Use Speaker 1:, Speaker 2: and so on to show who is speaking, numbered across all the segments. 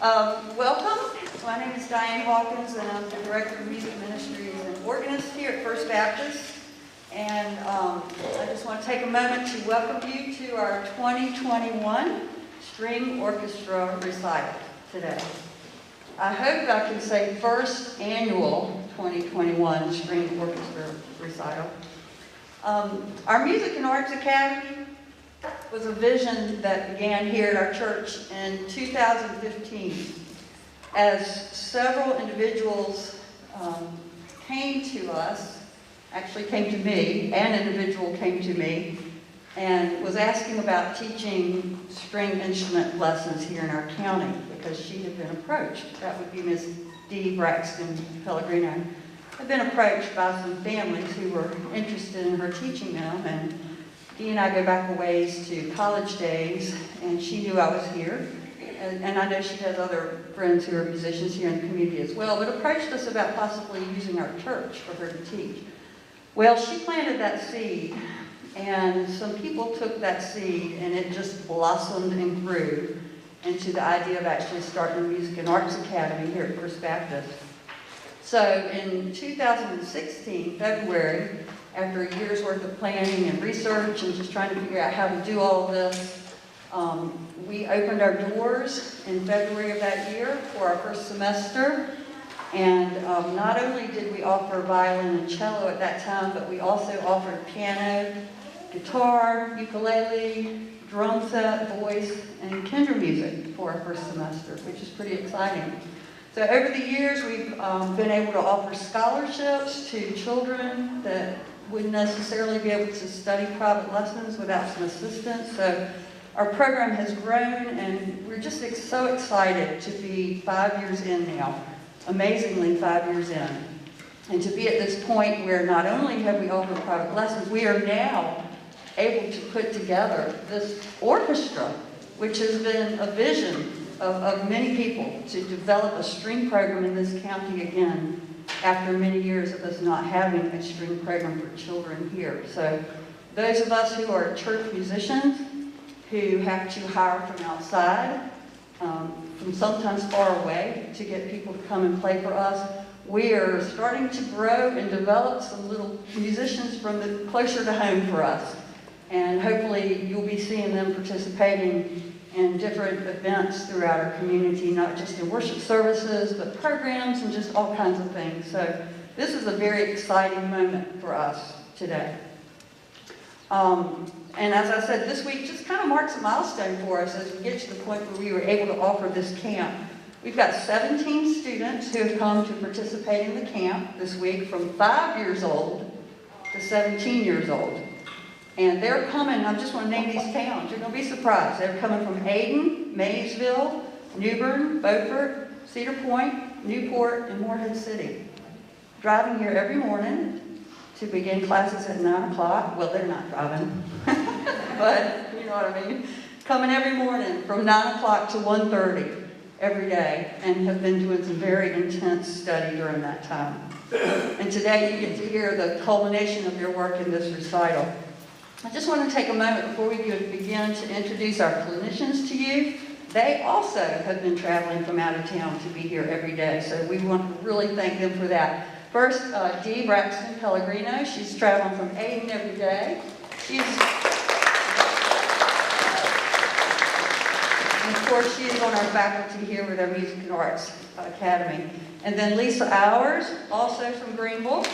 Speaker 1: Welcome. My name is Diane Hawkins, and I'm the Director of Music Ministries and Organist here at First Baptist. And I just want to take a moment to welcome you to our 2021 String Orchestra Recital today. I hope I can say first annual 2021 String Orchestra Recital. Our Music and Arts Academy was a vision that began here at our church in 2015 as several individuals came to us, actually came to me, an individual came to me and was asking about teaching string instrument lessons here in our county because she had been approached. That would be Miss Dee Braxton Pellegrino. Had been approached by some families who were interested in her teaching them, and Dee and I go back a ways to college days, and she knew I was here. And I know she has other friends who are musicians here in the community as well, but approached us about possibly using our church for her to teach. Well, she planted that seed, and some people took that seed, and it just blossomed and grew into the idea of actually starting a Music and Arts Academy here at First Baptist. So in 2016, February, after a year's worth of planning and research and just trying to figure out how to do all of this, we opened our doors in February of that year for our first semester. And not only did we offer violin and cello at that time, but we also offered piano, guitar, ukulele, drum set, voice, and kinder music for our first semester, which is pretty exciting. So over the years, we've been able to offer scholarships to children that wouldn't necessarily be able to study private lessons without some assistance. So our program has grown, and we're just so excited to be 5 years in now, amazingly 5 years in. And to be at this point where not only have we offered private lessons, we are now able to put together this orchestra, which has been a vision of many people to develop a string program in this county again after many years of us not having a string program for children here. So those of us who are church musicians who have to hire from outside, from sometimes far away, to get people to come and play for us, we are starting to grow and develop some little musicians from closer to home for us. And hopefully you'll be seeing them participating in different events throughout our community, not just in worship services, but programs and just all kinds of things. So this is a very exciting moment for us today. And as I said, this week just kind of marks a milestone for us as we get to the point where we were able to offer this camp. We've got 17 students who have come to participate in the camp this week from 5 years old to 17 years old. And they're coming, I just want to name these towns, you're going to be surprised. They're coming from Ayden, Maysville, Newbern, Beaufort, Cedar Point, Newport, and Morehead City. Driving here every morning to begin classes at 9 o'clock. Well, they're not driving, but you know what I mean. Coming every morning from 9 o'clock to 1:30 every day, and have been doing some very intense study during that time. And today you get to hear the culmination of your work in this recital. I just want to take a moment before we begin to introduce our clinicians to you. They also have been traveling from out of town to be here every day, so we want to really thank them for that. First, Dee Braxton Pellegrino. She's traveling from Ayden every day. And of course, she is on our faculty here with our Music and Arts Academy. And then Lisa Hours, also from Greenville.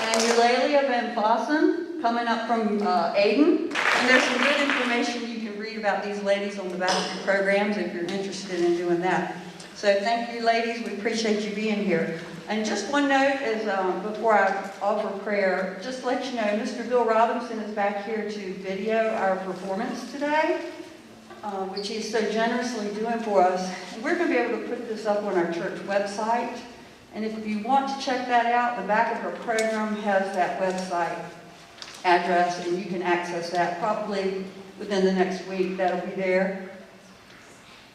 Speaker 1: And Eulalia Van Fossen, coming up from Ayden. And there's some good information you can read about these ladies on the back of your programs if you're interested in doing that. So thank you, ladies. We appreciate you being here. And just one note is before I offer prayer, just to let you know, Mr. Bill Robinson is back here to video our performance today, which he's so generously doing for us. And we're going to be able to put this up on our church website. And if you want to check that out, the back of our program has that website address, and you can access that probably within the next week. That'll be there.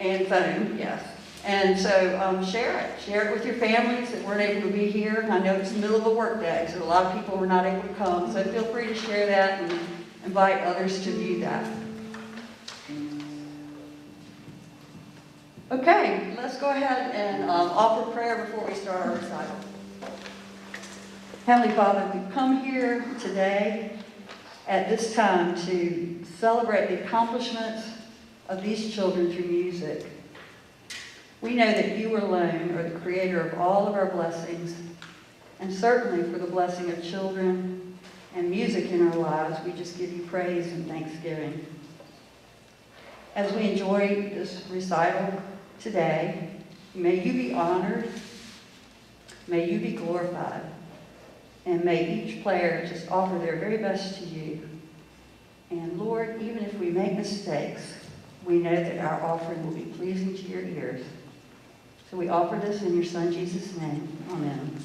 Speaker 1: And phone, yes. And so share it with your families that weren't able to be here. I know it's the middle of a work day, so a lot of people were not able to come. So feel free to share that and invite others to view that. Okay, let's go ahead and offer prayer before we start our recital. Heavenly Father, we've come here today at this time to celebrate the accomplishments of these children through music. We know that you alone are the creator of all of our blessings, and certainly for the blessing of children and music in our lives, we just give you praise and thanksgiving. As we enjoy this recital today, may you be honored, may you be glorified, and may each player just offer their very best to you. And Lord, even if we make mistakes, we know that our offering will be pleasing to your ears. So we offer this in your Son, Jesus' name. Amen.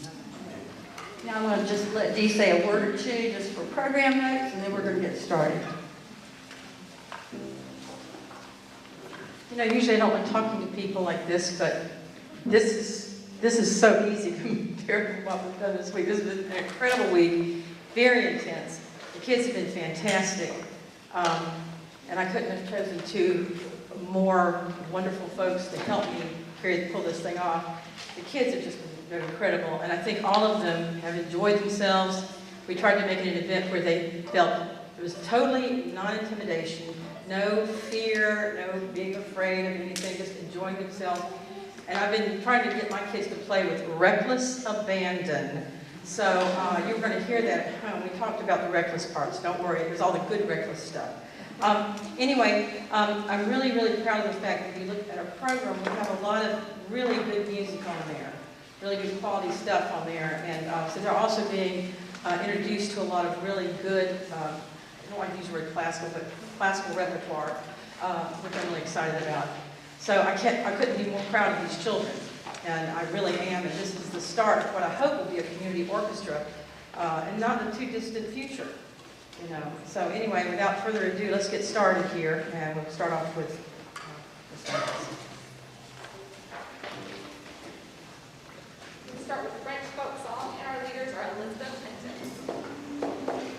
Speaker 1: Now I'm going to just let Dee say a word or two just for program notes, and then we're going to get started.
Speaker 2: You know, usually I don't like talking to people like this, but this is so easy compared to what we've done this week. This has been an incredible week, very intense. The kids have been fantastic, and I couldn't have chosen two more wonderful folks to help me pull this thing off. The kids have just been incredible, and I think all of them have enjoyed themselves. We tried to make it an event where they felt it was totally non-intimidation, no fear, no being afraid of anything, just enjoying themselves. And I've been trying to get my kids to play with reckless abandon. So you're going to hear that at home. We talked about the reckless parts. Don't worry, there's all the good reckless stuff. Anyway, I'm really, really proud of the fact that if you look at our program, we have a lot of really good music on there, really good quality stuff on there. And so they're also being introduced to a lot of really good, I don't like to use the word classical, but classical repertoire, which I'm really excited about. So I couldn't be more proud of these children, and I really am, and this is the start of what I hope will be a community orchestra, and not in the too distant future, you know. So anyway, without further ado, let's get started here, and we'll start off with this one.
Speaker 3: We'll start with the French folk song, and our leaders are Elizabeth and Tim.
Speaker 4: Thank you.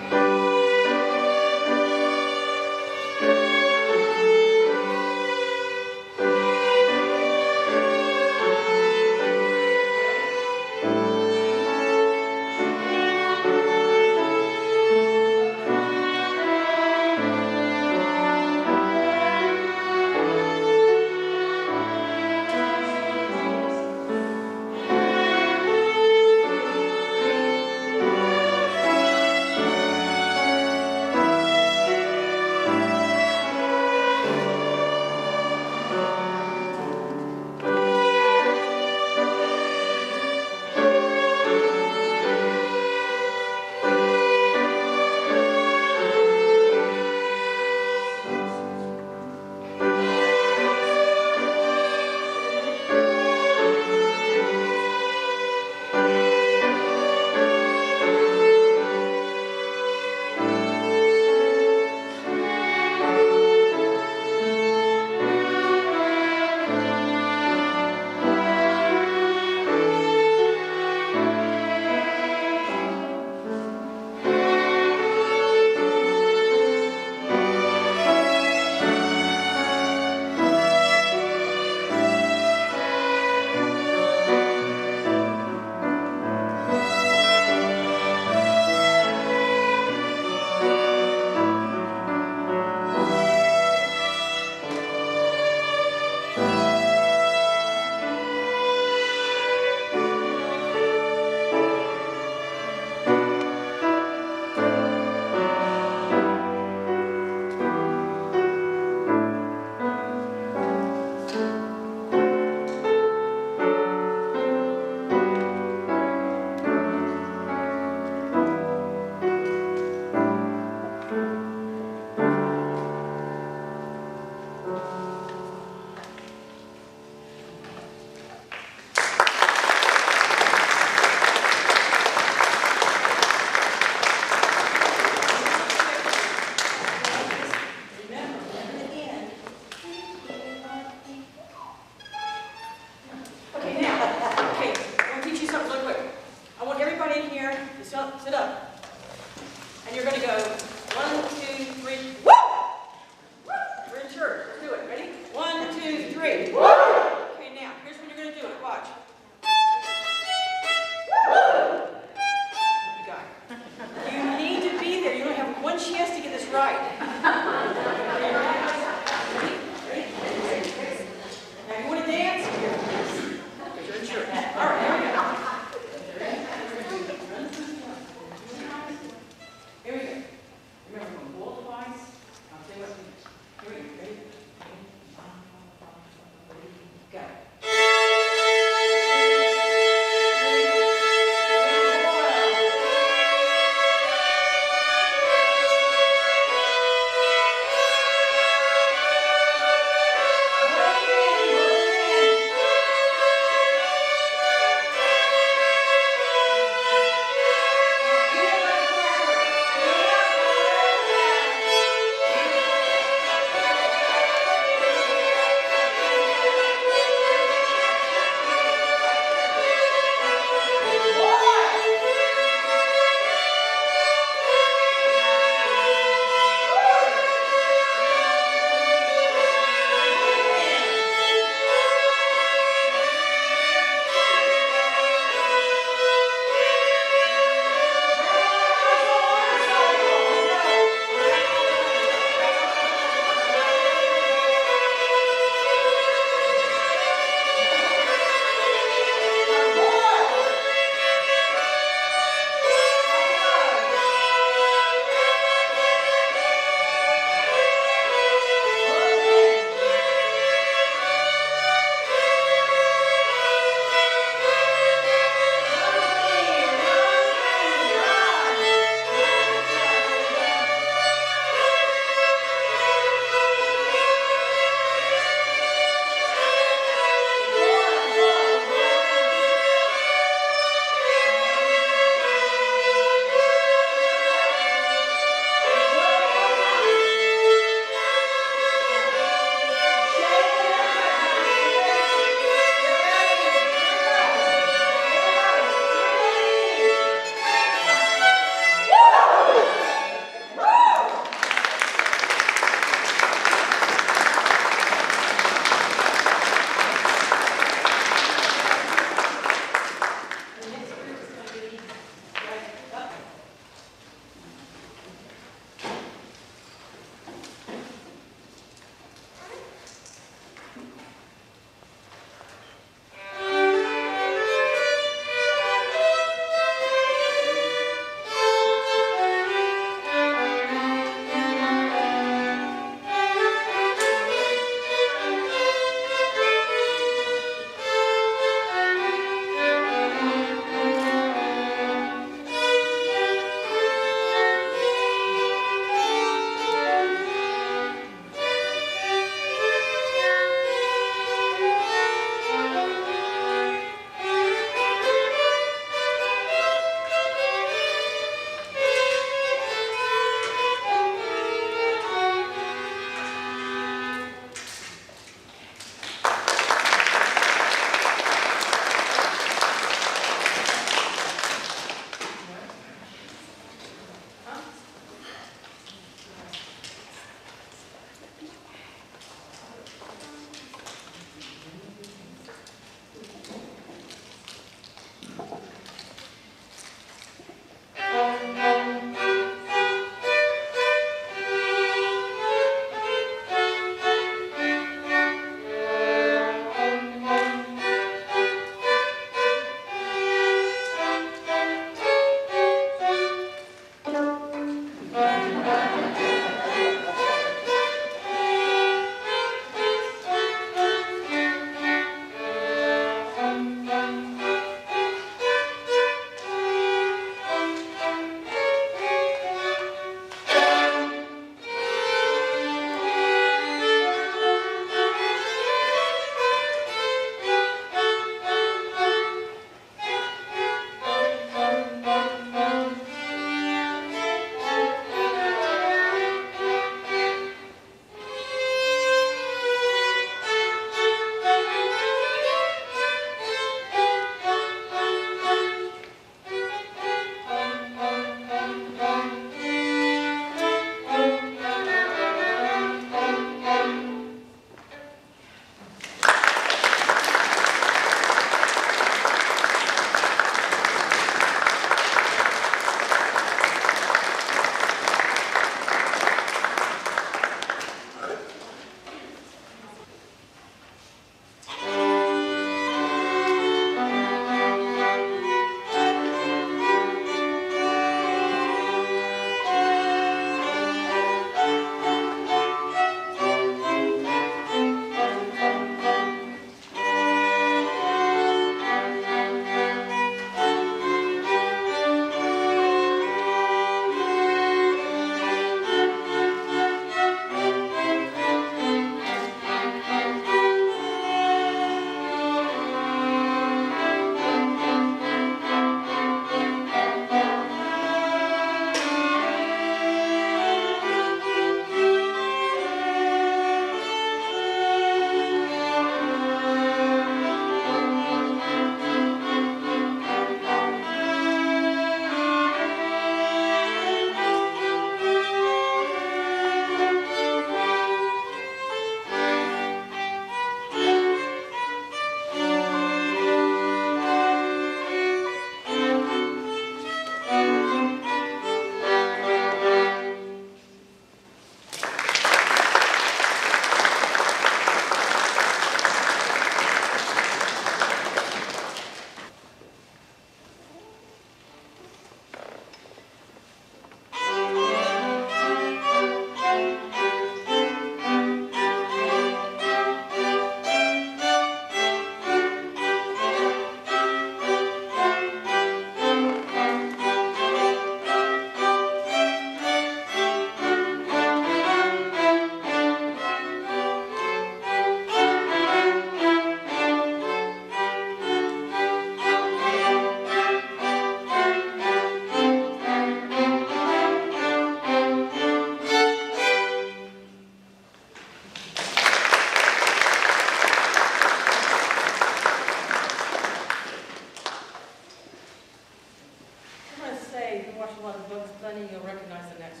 Speaker 2: okay, if you watch a lot of Bugs Bunny, you'll recognize the next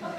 Speaker 2: one.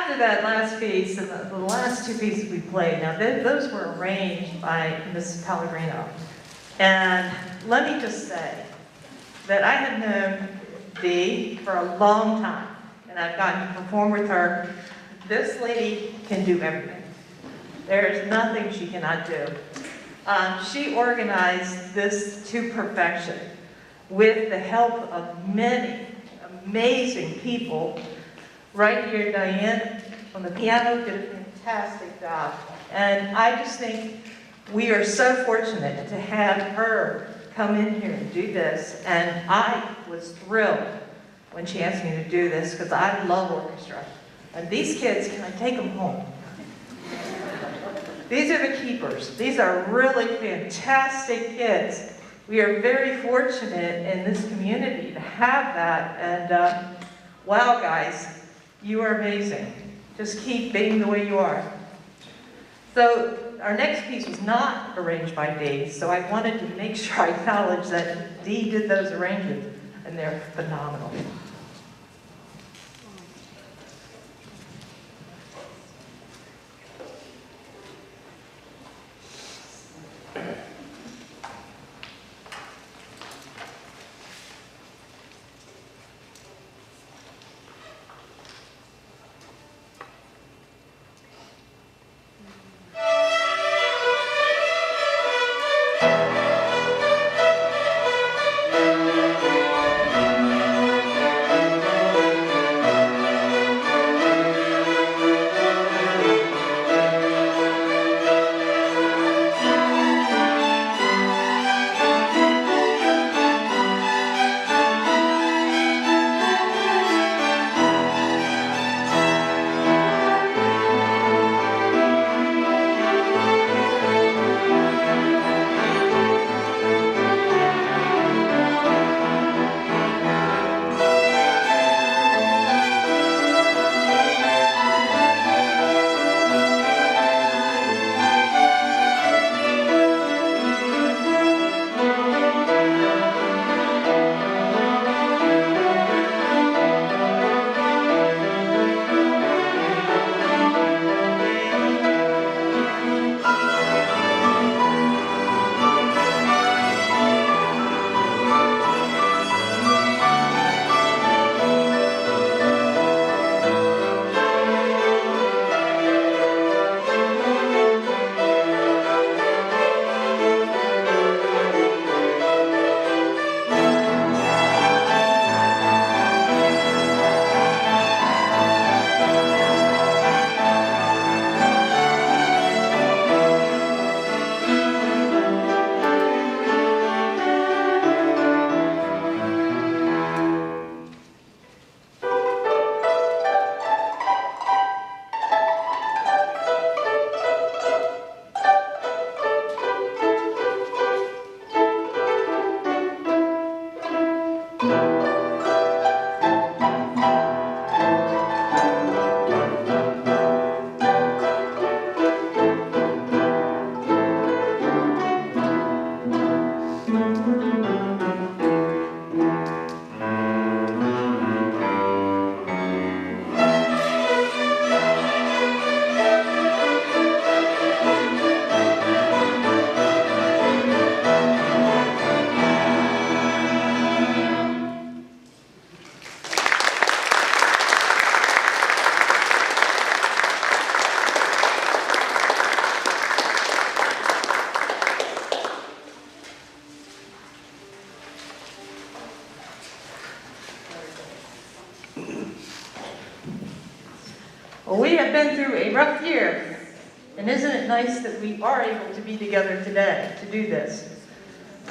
Speaker 2: after that last piece, and the last two pieces we played, now those were arranged by Mrs. Pellegrino. And let me just say that I have known Dee for a long time, and I've gotten to perform with her. This lady can do everything. There is nothing she cannot do. She organized this to perfection with the help of many amazing people. Right here, Diane on the piano did a fantastic job. And I just think we are so fortunate to have her come in here and do this. And I was thrilled when she asked me to do this because I love orchestra. And these kids, can I take them home? These are the keepers. These are really fantastic kids. We are very fortunate in this community to have that. And wow, guys, you are amazing. Just keep being the way you are. So our next piece was not arranged by Dee, so I wanted to make sure I acknowledge that Dee did those arrangements, and they're phenomenal. Well, we have been through a rough year, and isn't it nice that we are able to be together today to do this?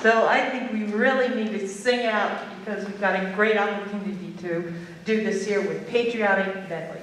Speaker 2: So I think we really need to sing out because we've got a great opportunity to do this here with patriotic medley.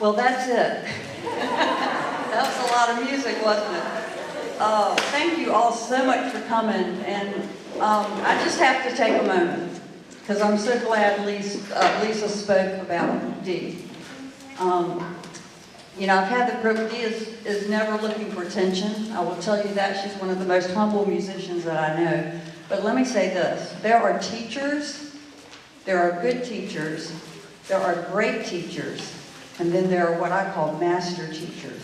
Speaker 1: Well, that's it. That was a lot of music, wasn't it? Thank you all so much for coming, and I just have to take a moment, because I'm so glad Lisa spoke about Dee. I've had the privilege, Dee is never looking for attention. I will tell you that. She's one of the most humble musicians that I know. But let me say this, there are teachers, there are good teachers, there are great teachers, and then there are what I call master teachers.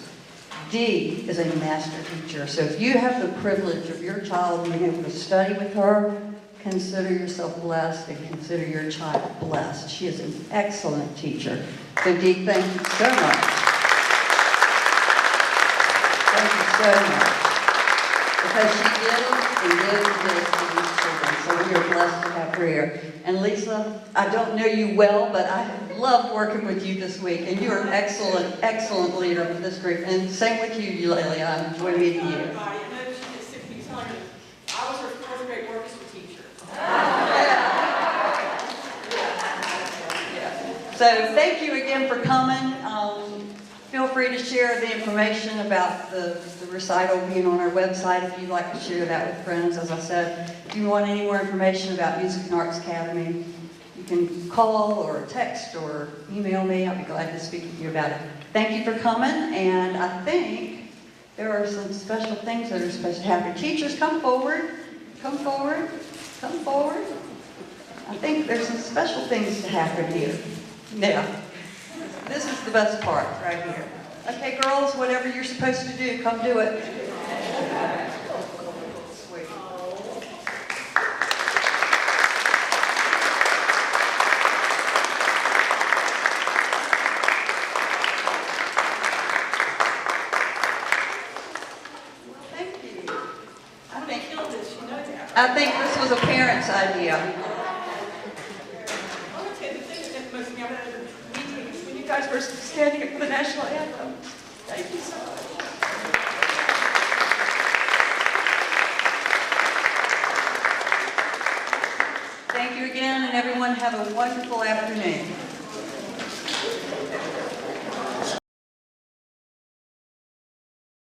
Speaker 1: Dee is a master teacher, so if you have the privilege of your child being able to study with her, consider yourself blessed and consider your child blessed. She is an excellent teacher. So Dee, thank you so much. Thank you so much. Because she gives to these children, so we are blessed to have her here. And Lisa, I don't know you well, but I have loved working with you this week, and you are an excellent, excellent leader of this group. And same with you, Eulalia. I enjoy meeting you.
Speaker 4: Everybody, I know she gets sick of me telling her, I was her fourth grade orchestra teacher.
Speaker 1: So thank you again for coming. Feel free to share the information about the recital being on our website if you'd like to share that with friends. As I said, if you want any more information about Music and Arts Academy, you can call or text or email me. I'll be glad to speak with you about it. Thank you for coming, and I think there are some special things that are supposed to happen. Teachers, come forward. Come forward. Come forward. I think there's some special things to happen here. Now, this is the best part right here. Okay, girls, whatever you're supposed to do, come do it. Sweet. Thank you. I think this was a parent's idea.
Speaker 4: I'm going to tell you the thing that influenced me out of the meeting is when you guys were standing up for the national anthem. Thank you so much.
Speaker 1: Thank you again, and everyone have a wonderful afternoon.